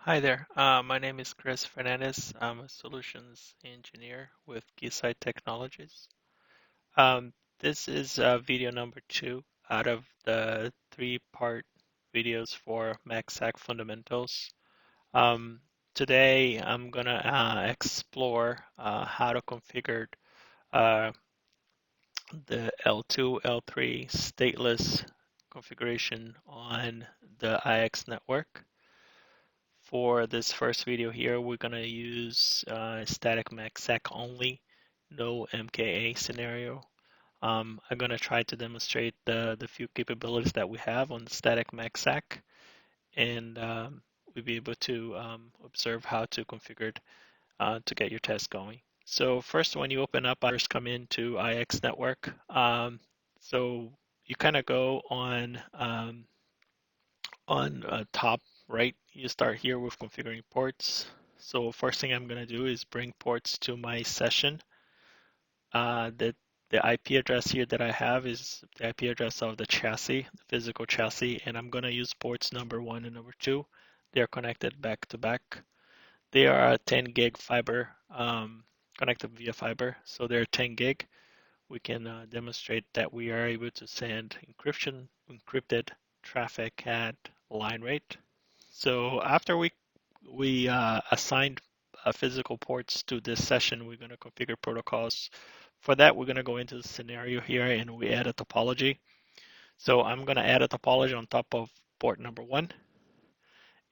Hi there. My name is Chris Fernandez. I'm a solutions engineer with Keysight Technologies. This is video number 2 out of the 3-part videos for MACSec fundamentals. Today I'm gonna explore how to configure uh, the L2, L3 stateless configuration on the IX network. For this first video here, we're going to use static MACSec only, no MKA scenario. I'm going to try to demonstrate the few capabilities that we have on the static MACSec, and we'll be able to observe how to configure it to get your test going. So first, when you open up, I first come into IX network. So you kind of go on top right, you start here with configuring ports. So first thing I'm going to do is bring ports to my session. The IP address here that I have is the IP address of the chassis, the physical chassis, and I'm going to use ports number 1 and number 2. They're connected back to back. They are a 10 gig fiber, connected via fiber, so they're 10 gig. We can demonstrate that we are able to send encrypted traffic at line rate. So after we assigned physical ports to this session, we're going to configure protocols. For that, we're going to go into the scenario here and we add a topology. So I'm going to add a topology on top of port number 1,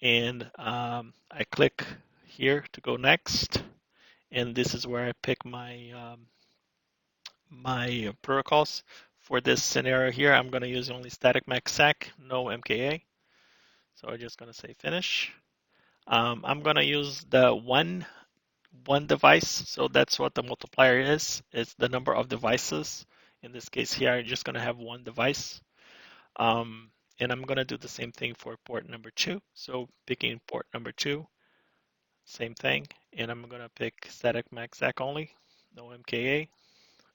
and I click here to go next, and this is where I pick my protocols. For this scenario here, I'm going to use only static MACSec, no MKA. So I'm just going to say finish. I'm going to use the one device. So that's what the multiplier is. It's the number of devices. In this case here, I'm just going to have one device. And I'm going to do the same thing for port number 2. So picking port number 2, same thing. And I'm going to pick static MACSec only, no MKA,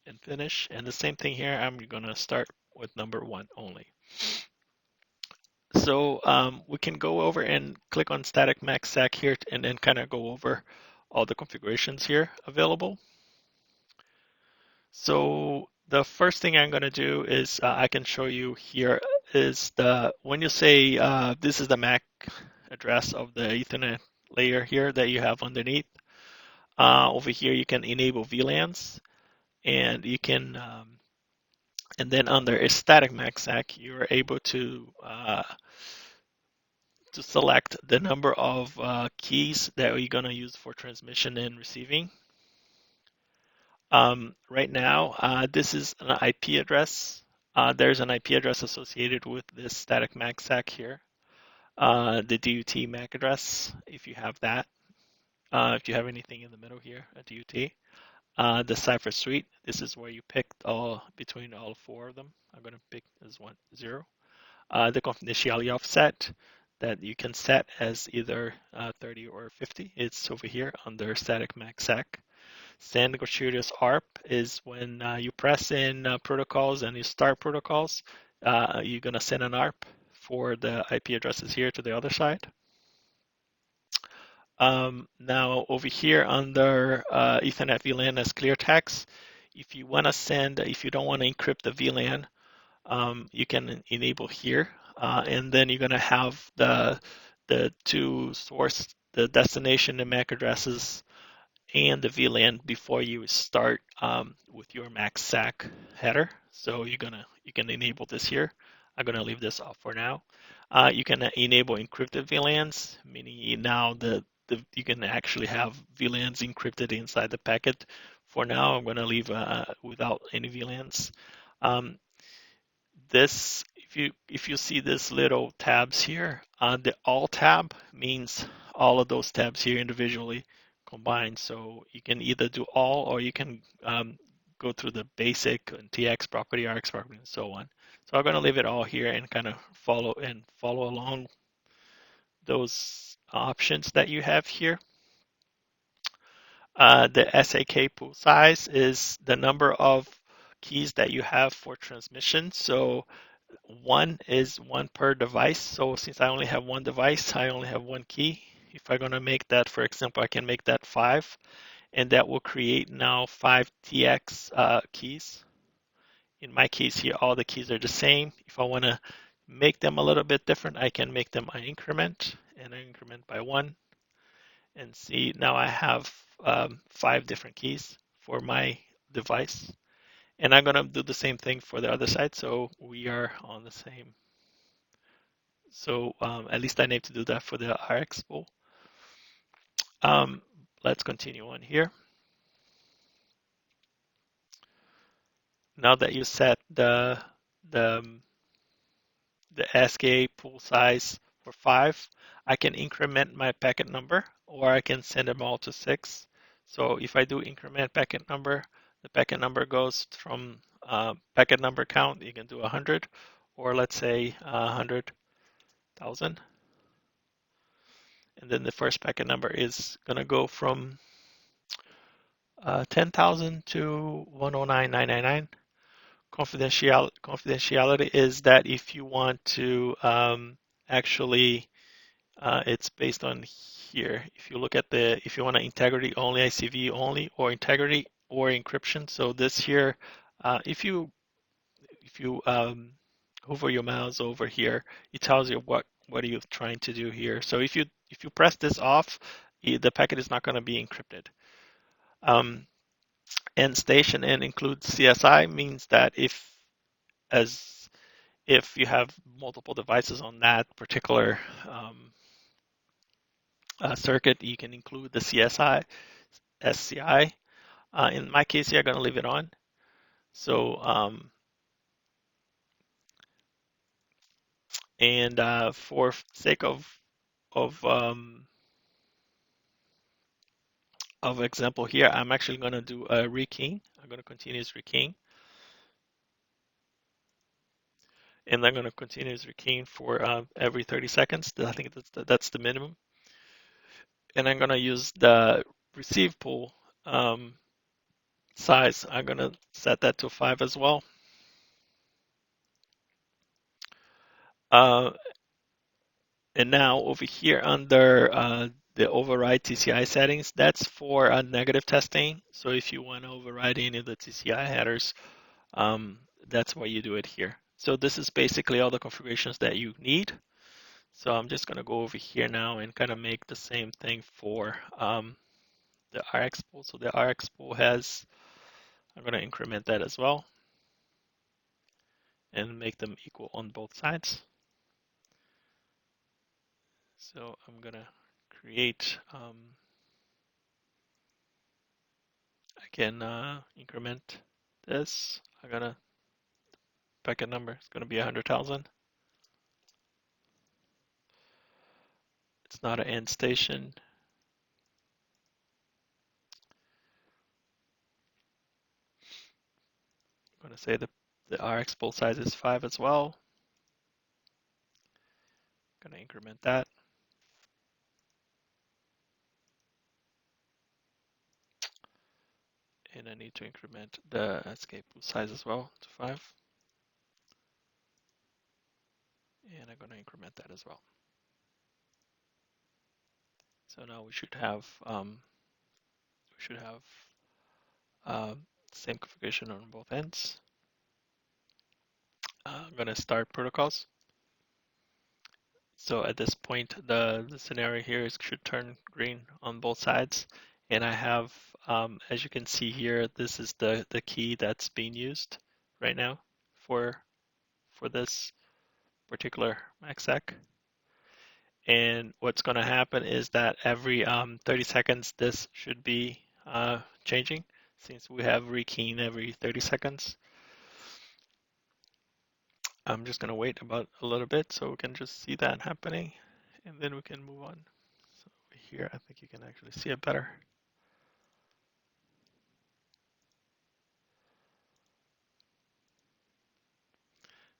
and finish. And the same thing here, I'm going to start with number 1 only. So we can go over and click on static MACSec here and then kind of go over all the configurations here available. So the first thing I'm going to do is I can show you here is when you say this is the MAC address of the Ethernet layer here that you have underneath. Over here you can enable VLANs, and you can and then under static MACSec you're able to select the number of keys that you're going to use for transmission and receiving. Right now, this is an IP address. There's an IP address associated with this static MACSec here. The DUT MAC address, if you have that. If you have anything in the middle here, a DUT. The cipher suite, this is where you pick between all 4 of them. I'm going to pick this 0. The confidentiality offset that you can set as either 30 or 50. It's over here under static MACSec. Send gratuitous ARP is when you press in protocols and you start protocols, you're going to send an ARP for the IP addresses here to the other side. Now over here under Ethernet VLAN as clear text, if you want to send, if you don't want to encrypt the VLAN, you can enable here, and then you're going to have the two source, the destination and MAC addresses, and the VLAN before you start with your MACSec header. So you can enable this here. I'm gonna leave this off for now. You can enable encrypted VLANs, meaning now you can actually have VLANs encrypted inside the packet. For now, I'm gonna leave without any VLANs. If you see this little tabs here, the all tab means all of those tabs here individually combined. So you can either do all, or you can go through the basic and TX property, RX property, and so on. So I'm going to leave it all here and kind of follow along those options that you have here. The SAK pool size is the number of keys that you have for transmission. So 1 is 1 per device. So since I only have 1 device, I only have 1 key. if I'm gonna make that, for example, I can make that 5, and that will create now 5 TX keys. In my case here, all the keys are the same. If I want to make them a little bit different, I can make them an increment, and I increment by 1. And see, now I have 5 different keys for my device. And I'm going to do the same thing for the other side, so we are on the same. So at least I need to do that for the RX pool. Let's continue on here. Now that you set the SK pool size for 5, I can increment my packet number, or I can send them all to 6. So if I do increment packet number, the packet number goes from packet number count, you can do 100, or let's say 100,000. And then the first packet number is going to go from 10,000 to 109,999. Confidentiality is that if you want to actually, it's based on here. If you look at if you want to integrity only, ICV only, or integrity or encryption. So this here, if you hover your mouse over here, it tells you what are you trying to do here. So if you press this off, the packet is not going to be encrypted. End station and include CSI means that if you have multiple devices on that particular circuit, you can include the CSI, SCI. In my case here, I'm going to leave it on. So, and for sake of example here, I'm actually going to do a rekeying. I'm going to continuous rekeying. And I'm going to continuous rekeying for every 30 seconds. I think that's the minimum. And I'm going to use the receive pool size. I'm going to set that to 5 as well. And now over here under the override TCI settings, that's for negative testing. So if you want to override any of the TCI headers, that's why you do it here. So this is basically all the configurations that you need. So I'm just going to go over here now and kind of make the same thing for the RX pool. So the RX pool has, I'm going to increment that as well and make them equal on both sides. So I'm going to create, I can increment this. I'm going to, packet number is going to be 100,000. It's not an end station. I'm going to say the RX pool size is 5 as well. I'm going to increment that. And I need to increment the escape pool size as well to 5. And I'm going to increment that as well. So now we should have same configuration on both ends. I'm going to start protocols. So at this point, the scenario here should turn green on both sides. And I have, as you can see here, this is the key that's being used right now for this particular MACSec. And what's going to happen is that every 30 seconds, this should be changing, since we have rekeying every 30 seconds. I'm just going to wait about a little bit so we can just see that happening, and then we can move on. So over here, I think you can actually see it better.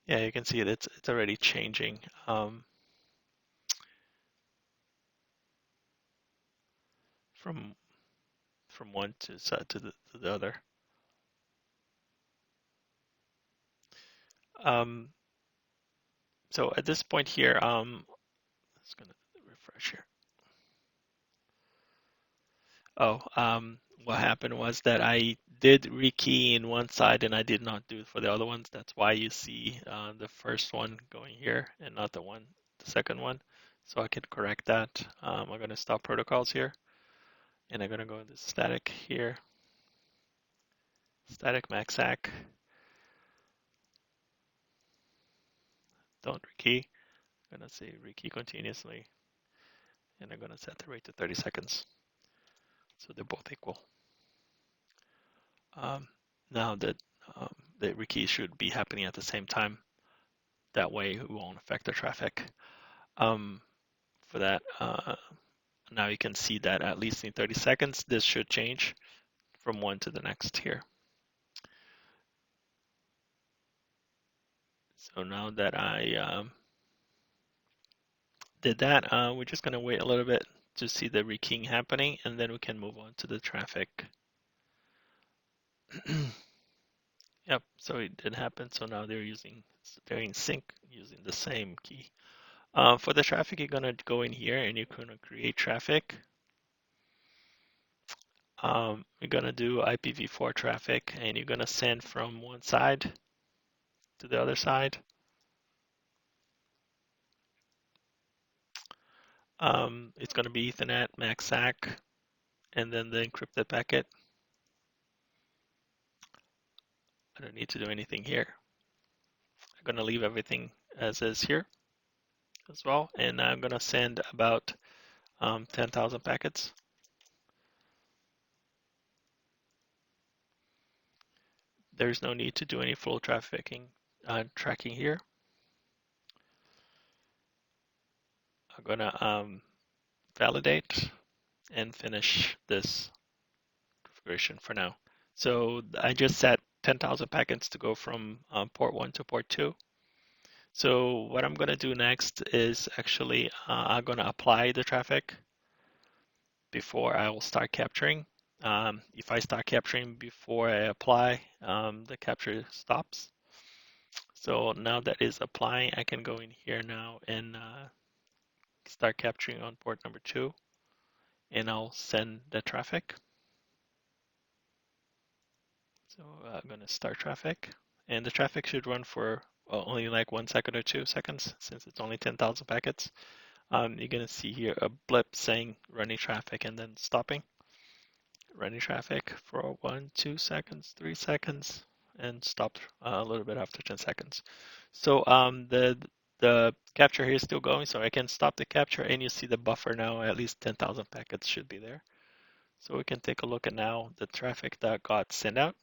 Yeah, you can see it. It's already changing from one to the other. So at this point here, just gonna refresh here. Oh, what happened was that I did rekey in one side and I did not do it for the other ones. That's why you see the first one going here and not the second one. So I can correct that. I'm going to stop protocols here and I'm going to go into static here, static MACSec. Don't rekey. I'm going to say rekey continuously and I'm going to set the rate to 30 seconds. So they're both equal. Now that the rekey should be happening at the same time. That way it won't affect the traffic. For that, now you can see that at least in 30 seconds, this should change from one to the next here. So now that I did that, we're just going to wait a little bit to see the rekeying happening, and then we can move on to the traffic. Yep, so it did happen. So now they're in sync using the same key. For the traffic, you're going to go in here and you're going to create traffic. You're going to do IPv4 traffic and you're going to send from one side to the other side. It's going to be Ethernet, MACSec, and then the encrypted packet. I don't need to do anything here. I'm going to leave everything as is here as well. And I'm going to send about 10,000 packets. There's no need to do any flow tracking here. I'm going to validate and finish this configuration for now. So I just set 10,000 packets to go from port 1 to port 2. So what I'm going to do next is actually I'm going to apply the traffic before I will start capturing. If I start capturing before I apply, the capture stops. So now that is applying, I can go in here now and start capturing on port number 2, and I'll send the traffic. So I'm going to start traffic, and the traffic should run for only like 1 second or 2 seconds since it's only 10,000 packets. You're going to see here a blip saying running traffic and then stopping. Running traffic for 1, 2 seconds, 3 seconds, and stop a little bit after 10 seconds. So the capture here is still going, so I can stop the capture and you see the buffer now, at least 10,000 packets should be there. So we can take a look at now the traffic that got sent out.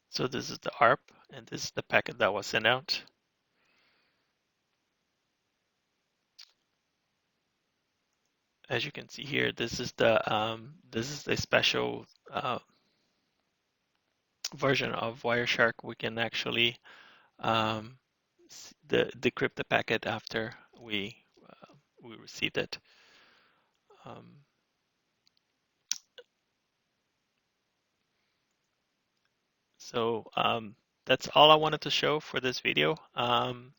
So this is the ARP, and this is the packet that was sent out. As you can see here, this is the special version of Wireshark. We can actually decrypt the packet after we received it. So that's all I wanted to show for this video. And